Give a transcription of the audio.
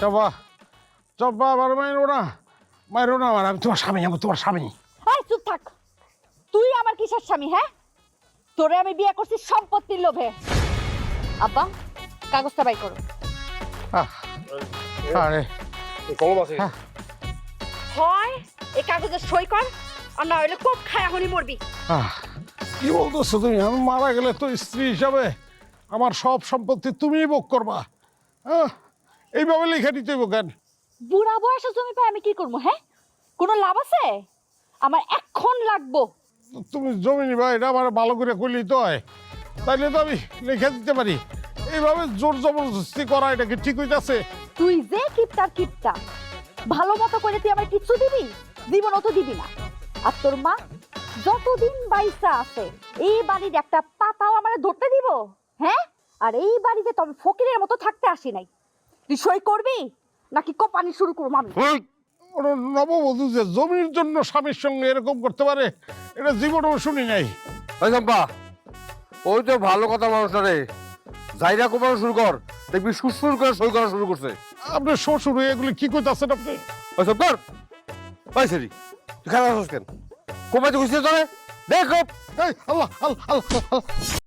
চম্পা চম্পা আমার মাইরো না আমার, আমি তোমার স্বামী, আমি তোমার স্বামী। এই চুপ থাক। তুই আমার কিসের স্বামী? হ্যাঁ, তোরে আমি বিয়ে করছি সম্পত্তির লোভে। আব্বা, কাগজটা বাই করো। আরে কলম আছে? হয় এই কাগজে সই কর, আর না হলে কোপ খায় এখনই মরবি। কি বলতেছো তুমি? আমি মারা গেলে তো স্ত্রী হিসাবে আমার সব সম্পত্তি তুমিই ভোগ করবা। এইভাবে লিখে দিতে কেন? বুড়া বয়সে জমি পাই আমি কি করবো? হ্যাঁ, কোনো লাভ আছে? আমার এখন লাগবো। তুমি জমি নিবা, এটা আমার ভালো করে করলেই তো হয়, তাইলে তো আমি লিখে দিতে পারি। এইভাবে জোর জবরদস্তি করা এটা কি ঠিক হইতাছে? তুই যে কিপটা ভালো মতো করে তুই আমার কিচ্ছু দিবি? জীবনও তো দিবি না। আর তোর মা যতদিন বাইসা আছে এই বাড়ির একটা পাতাও আমার ধরতে দিব? হ্যাঁ, আর এই বাড়িতে তো আমি ফকিরের মতো থাকতে আসি নাই। তুই সই করবি নাকি কোপানি শুরু করবো আমি? ওরা নববধূ যে জমির জন্য স্বামীর সঙ্গে এরকম করতে পারে, এটা জীবনেও শুনি নাই। ওই চম্পা, ওই তো ভালো কথা মানুষটা রে, যাইরা কোপানো শুরু কর, দেখবি সুর করে সই করা শুরু করছে। আপনার শ্বশুর এগুলি কি করতেছেন আপনি? ওই সব কর। ওই সেরি, তুই খারাপ আছিস কেন? কোপাইতে খুঁজছিস তোরে? দেখ এই আল্লাহ আল্লাহ আল্লাহ আল্লাহ।